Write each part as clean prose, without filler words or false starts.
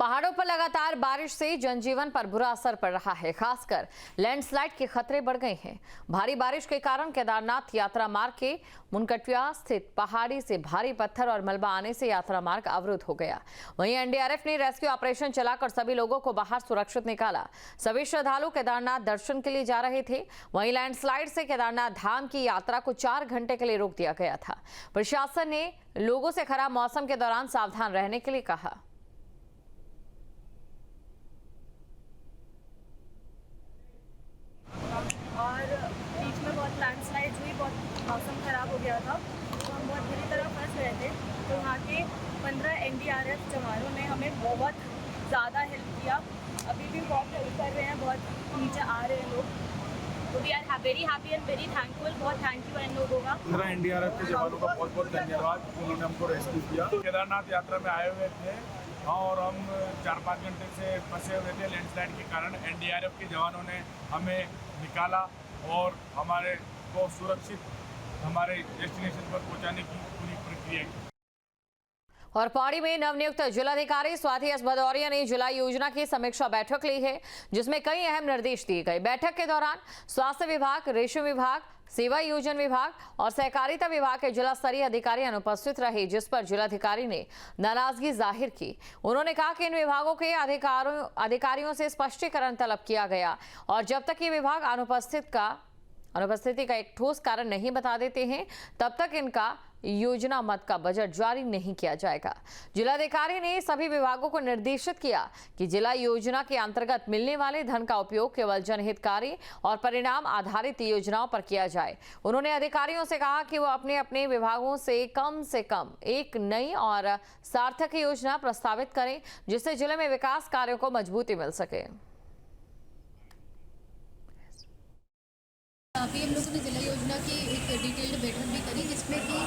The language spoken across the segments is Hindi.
पहाड़ों पर लगातार बारिश से जनजीवन पर बुरा असर पड़ रहा है। खासकर लैंडस्लाइड के खतरे बढ़ गए हैं। भारी बारिश के कारण केदारनाथ यात्रा मार्ग के मुनकटिया स्थित पहाड़ी से भारी पत्थर और मलबा आने से यात्रा मार्ग अवरुद्ध हो गया। वहीं एनडीआरएफ ने रेस्क्यू ऑपरेशन चलाकर सभी लोगों को बाहर सुरक्षित निकाला। सभी श्रद्धालु केदारनाथ दर्शन के लिए जा रहे थे। वहीं लैंडस्लाइड से केदारनाथ धाम की यात्रा को 4 घंटे के लिए रोक दिया गया था। प्रशासन ने लोगों से खराब मौसम के दौरान सावधान रहने के लिए कहा। और बीच में बहुत लैंडस्लाइड हुई, बहुत मौसम ख़राब हो गया था, तो हम बहुत बुरी तरह फंस रहे थे। तो वहाँ के 15 एनडीआरएफ जवानों ने हमें बहुत ज़्यादा हेल्प किया। अभी भी बहुत हेल्प कर रहे हैं, बहुत नीचे आ रहे हैं लोग। तो we are very happy and very thankful. बहुत थैंक यू इन लोगों का। 15 एनडीआरएफ के जवानों का बहुत बहुत धन्यवाद, उन्होंने हमको रेस्क्यू किया। केदारनाथ यात्रा में आए हुए थे और हम 4-5 घंटे से फंसे हुए थे लैंडस्लाइड के कारण। एनडीआरएफ के जवानों ने हमें निकाला और हमारे को सुरक्षित हमारे डेस्टिनेशन पर पहुंचाने की पूरी प्रक्रिया की। और पौड़ी में नवनियुक्त जिलाधिकारी स्वाति एस भदौरिया ने जिला योजना की समीक्षा बैठक ली है, जिसमें कई अहम निर्देश दिए गए। बैठक के दौरान स्वास्थ्य विभाग, रेशम विभाग, सेवा योजन विभाग और सहकारिता विभाग के जिला स्तरीय अधिकारी अनुपस्थित रहे, जिस पर जिलाधिकारी ने नाराजगी जाहिर की। उन्होंने कहा कि इन विभागों के अधिकारियों से स्पष्टीकरण तलब किया गया और जब तक ये विभाग अनुपस्थिति का एक ठोस कारण नहीं बता देते हैं, तब तक इनका योजना मद का बजट जारी नहीं किया जाएगा। जिलाधिकारी ने सभी विभागों को निर्देशित किया कि जिला योजना के अंतर्गत मिलने वाले धन का उपयोग केवल जनहितकारी और परिणाम आधारित योजनाओं पर किया जाए। उन्होंने अधिकारियों से कहा कि वो अपने अपने विभागों से कम एक नई और सार्थक योजना प्रस्तावित करें, जिससे जिले में विकास कार्यों को मजबूती मिल सके। अभी हम लोगों ने जिला योजना की एक डिटेल्ड बैठक भी करी, जिसमें कि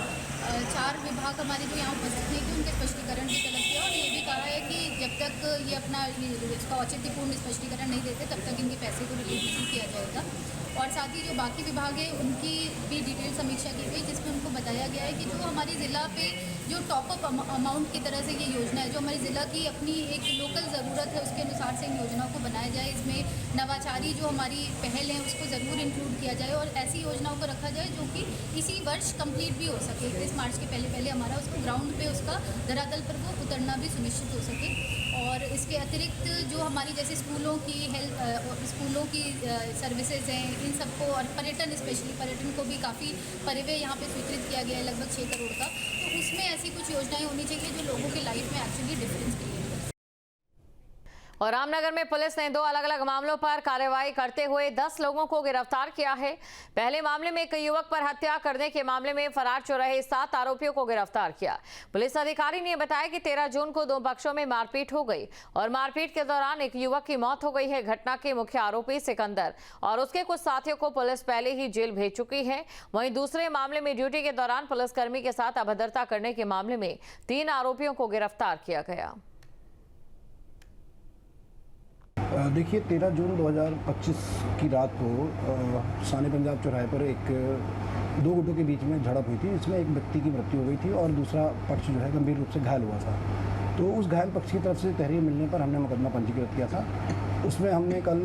4 विभाग हमारे जो यहाँ उपस्थित थे उनके स्पष्टीकरण भी तलब किया और ये भी कहा है कि जब तक ये अपना इसका औचित्यपूर्ण स्पष्टीकरण नहीं देते तब तक इनके पैसे को रिलीज नहीं किया जाएगा। और साथ ही जो बाकी विभाग है उनकी भी डिटेल समीक्षा की गई, जिसमें उनको बताया गया है कि जो हमारे ज़िला पे जो टॉपअप अमाउंट की तरह से ये योजना है, जो हमारे ज़िला की अपनी एक लोकल ज़रूरत है, उसके अनुसार से इन योजनाओं को बनाया जाए। इसमें नवाचारी जो हमारी पहल है उसको ज़रूर इंक्लूड किया जाए और ऐसी योजनाओं को रखा जाए जो कि इसी वर्ष कंप्लीट भी हो सके। 31 मार्च के पहले हमारा उसको ग्राउंड पे उसका धरातल पर वो उतरना भी सुनिश्चित हो सके। और इसके अतिरिक्त जो हमारी जैसे स्कूलों की सर्विसेज हैं, इन सबको, और पर्यटन, स्पेशली पर्यटन को भी काफ़ी परिव्यय यहाँ पे स्वीकृत किया गया है, लगभग 6 करोड़ का। तो उसमें ऐसी कुछ योजनाएं होनी चाहिए जो लोगों के लाइफ में एक्चुअली डिफरेंस क्रिएट। और रामनगर में पुलिस ने 2 अलग अलग मामलों पर कार्रवाई करते हुए 10 लोगों को गिरफ्तार किया है। पहले मामले में एक युवक पर हत्या करने के मामले में फरार चल रहे 7 आरोपियों को गिरफ्तार किया। पुलिस अधिकारी ने बताया कि 13 जून को 2 पक्षों में मारपीट हो गई और मारपीट के दौरान एक युवक की मौत हो गई है। घटना के मुख्य आरोपी सिकंदर और उसके कुछ साथियों को पुलिस पहले ही जेल भेज चुकी है। वहीं दूसरे मामले में ड्यूटी के दौरान पुलिसकर्मी के साथ अभद्रता करने के मामले में 3 आरोपियों को गिरफ्तार किया गया। देखिए, 13 जून 2025 की रात को शान पंजाब चौराहे पर एक 2 गुटों के बीच में झड़प हुई थी, जिसमें एक व्यक्ति की मृत्यु हो गई थी और दूसरा पक्ष जो है गंभीर रूप से घायल हुआ था। तो उस घायल पक्ष की तरफ से तहरीर मिलने पर हमने मुकदमा पंजीकृत किया था। उसमें हमने कल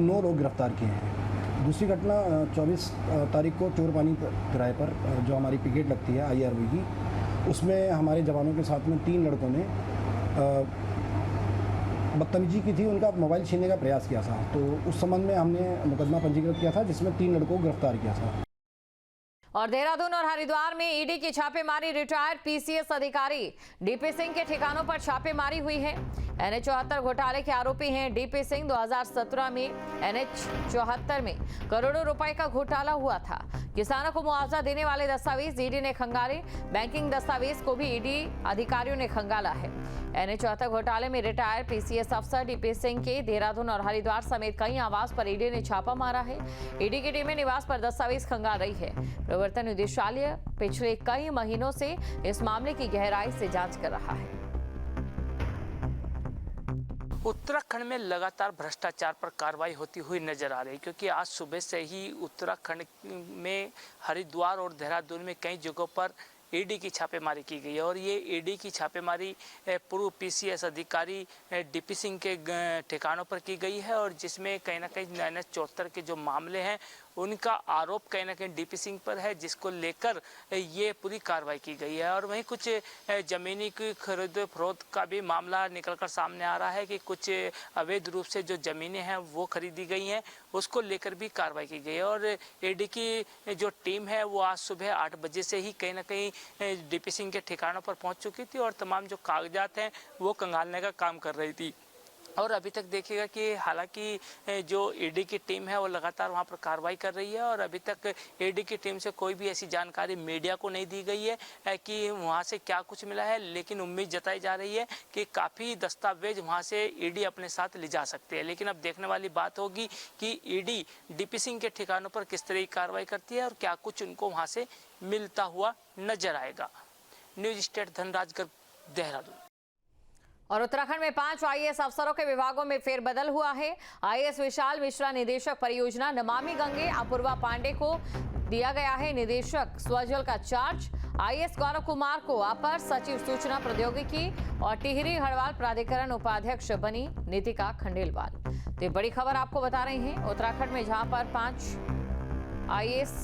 9 लोग गिरफ्तार किए हैं। दूसरी घटना 24 तारीख को चोरपानी किराए पर जो हमारी पिकेट लगती है IRB की, उसमें हमारे जवानों के साथ में 3 लड़कों ने बदतमीजी की थी, उनका मोबाइल छीनने का प्रयास किया था। तो उस संबंध में हमने मुकदमा पंजीकृत किया था, जिसमें 3 लड़कों को गिरफ्तार किया था। और देहरादून और हरिद्वार में ईडी की छापेमारी। रिटायर्ड PCS अधिकारी DP सिंह के ठिकानों पर छापेमारी हुई है। NH 74 घोटाले के आरोपी हैं DP सिंह। 2017 में NH 74 में करोड़ों रुपए का घोटाला हुआ था। किसानों को मुआवजा देने वाले दस्तावेज ईडी ने खंगाले। बैंकिंग दस्तावेज को भी ईडी अधिकारियों ने खंगाला है। NH 74 घोटाले में रिटायर्ड PCS अफसर DP सिंह के देहरादून और हरिद्वार समेत कई आवास पर ईडी ने छापा मारा है। ईडी की टीमें निवास पर दस्तावेज खंगाल रही है। प्रवर्तन निदेशालय पिछले कई महीनों से इस मामले की गहराई से जांच कर रहा है। उत्तराखंड में लगातार भ्रष्टाचार पर कार्रवाई होती हुई नजर आ रही, क्योंकि आज सुबह से ही उत्तराखंड में हरिद्वार और देहरादून में कई जगहों पर ईडी की छापेमारी की गई है। और ये ईडी की छापेमारी पूर्व पीसीएस अधिकारी डीपी सिंह के ठिकानों पर की गई है, और जिसमें कहीं ना कहीं NH 74 के जो मामले हैं उनका आरोप कहीं ना कहीं डीपी सिंह पर है, जिसको लेकर ये पूरी कार्रवाई की गई है। और वहीं कुछ ज़मीनी की खरीद फरोख्त का भी मामला निकलकर सामने आ रहा है कि कुछ अवैध रूप से जो ज़मीनें हैं वो खरीदी गई हैं, उसको लेकर भी कार्रवाई की गई है। और ईडी की जो टीम है वो आज सुबह 8 बजे से ही कहीं ना कहीं डीपी सिंह के ठिकानों पर पहुंच चुकी थी और तमाम जो कागजात हैं वो खंगालने का काम कर रही थी। और अभी तक देखिएगा कि हालांकि जो ईडी की टीम है वो लगातार वहां पर कार्रवाई कर रही है, और अभी तक ईडी की टीम से कोई भी ऐसी जानकारी मीडिया को नहीं दी गई है कि वहां से क्या कुछ मिला है, लेकिन उम्मीद जताई जा रही है कि काफ़ी दस्तावेज वहां से ईडी अपने साथ ले जा सकते हैं। लेकिन अब देखने वाली बात होगी कि ईडी डीपी सिंह के ठिकानों पर किस तरह की कार्रवाई करती है और क्या कुछ उनको वहाँ से मिलता हुआ नजर आएगा। News state Dhanraj Garg, Dehradun. और उत्तराखंड में 5 आईएएस अफसरों के विभागों में फेरबदल हुआ है। आईएएस विशाल मिश्रा निदेशक परियोजना नमामि गंगे, अपूर्वा पांडे को दिया गया है निदेशक स्वजल का चार्ज। आईएएस गौरव कुमार को अपर सचिव सूचना प्रौद्योगिकी और टिहरी गढ़वाल प्राधिकरण उपाध्यक्ष बनी नीतिका खंडेलवाल। तो बड़ी खबर आपको बता रहे हैं उत्तराखंड में, जहां पर 5 आईएएस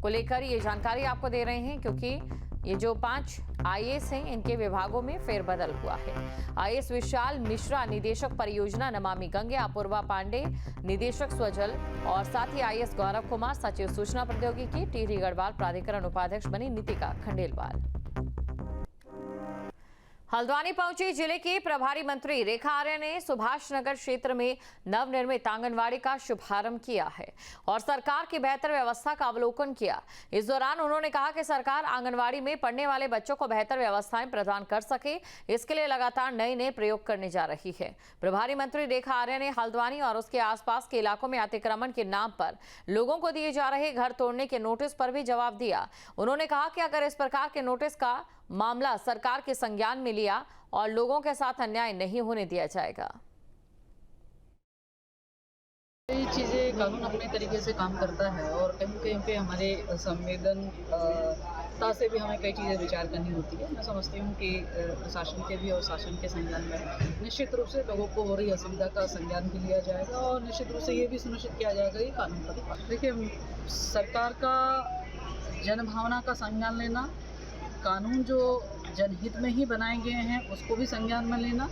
को लेकर ये जानकारी आपको दे रहे हैं, क्योंकि ये जो 5 आईएएस हैं इनके विभागों में फेरबदल हुआ है। आईएएस विशाल मिश्रा निदेशक परियोजना नमामि गंगे, अपूर्वा पांडे निदेशक स्वजल, और साथ ही आईएएस गौरव कुमार सचिव सूचना प्रौद्योगिकी, टिहरी गढ़वाल प्राधिकरण उपाध्यक्ष बनी नीतिका खंडेलवाल। हल्द्वानी पहुंची जिले की प्रभारी मंत्री रेखा आर्य ने सुभाष नगर क्षेत्र में नवनिर्मित आंगनवाड़ी का शुभारंभ किया है और सरकार की बेहतर व्यवस्था का अवलोकन किया। इस दौरान उन्होंने कहा कि सरकार आंगनवाड़ी में पढ़ने वाले बच्चों को बेहतर व्यवस्थाएं प्रदान कर सके, इसके लिए लगातार नए प्रयोग करने जा रही है। प्रभारी मंत्री रेखा आर्य ने हल्द्वानी और उसके आसपास के इलाकों में अतिक्रमण के नाम पर लोगों को दिए जा रहे घर तोड़ने के नोटिस पर भी जवाब दिया। उन्होंने कहा कि अगर इस प्रकार के नोटिस का मामला सरकार के संज्ञान में लिया और लोगों के साथ अन्याय नहीं होने दिया जाएगा। ये चीज़ें कानून अपने तरीके से काम करता है और कहीं कहीं पे हमारे संवेदनता से भी हमें कई चीज़ें विचार करनी होती है। मैं समझती हूँ कि प्रशासन के भी और शासन के संज्ञान में निश्चित रूप से लोगों को हो रही असुविधा का संज्ञान भी लिया जाएगा और निश्चित रूप से ये भी सुनिश्चित किया जाएगा कि कानून का। देखिए, सरकार का जनभावना का संज्ञान लेना, कानून जो जनहित में ही बनाए गए हैं उसको भी संज्ञान में लेना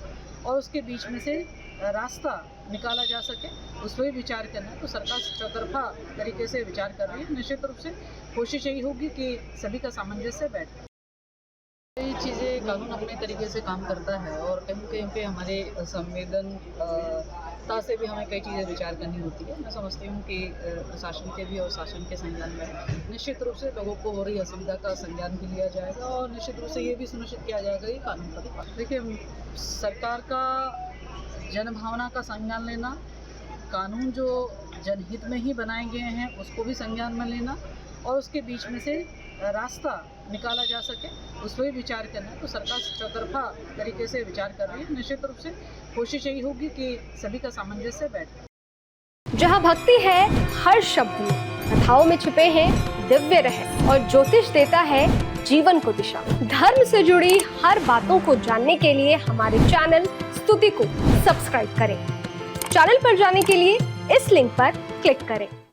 और उसके बीच में से रास्ता निकाला जा सके उस पर भी विचार करना। तो सरकार चौतरफा तरीके से विचार कर रही है। निश्चित रूप से कोशिश यही होगी कि सभी का सामंजस्य बैठे। ये चीज़ें कानून अपने तरीके से काम करता है और कहीं कहीं पे हमारे संवेदनता से भी हमें कई चीज़ें विचार करनी होती है। मैं समझती हूँ कि प्रशासन के भी और शासन के संज्ञान में निश्चित रूप से लोगों को हो रही असुविधा का संज्ञान भी लिया जाएगा और निश्चित रूप से ये भी सुनिश्चित किया जाएगा कि कानून का। देखिए, सरकार का जनभावना का संज्ञान लेना, कानून जो जनहित में ही बनाए गए हैं उसको भी संज्ञान में लेना और उसके बीच में से रास्ता निकाला जा सके उस पर भी विचार करना। तो सरकार चौतरफा तरीके से विचार कर रही है। निश्चित रूप से कोशिश यही होगी कि सभी का सामंजस्य बैठे। जहाँ भक्ति है हर शब्द में, कथाओं में छुपे हैं दिव्य रहस्य और ज्योतिष देता है जीवन को दिशा। धर्म से जुड़ी हर बातों को जानने के लिए हमारे चैनल स्तुति को सब्सक्राइब करें। चैनल पर जाने के लिए इस लिंक पर क्लिक करें।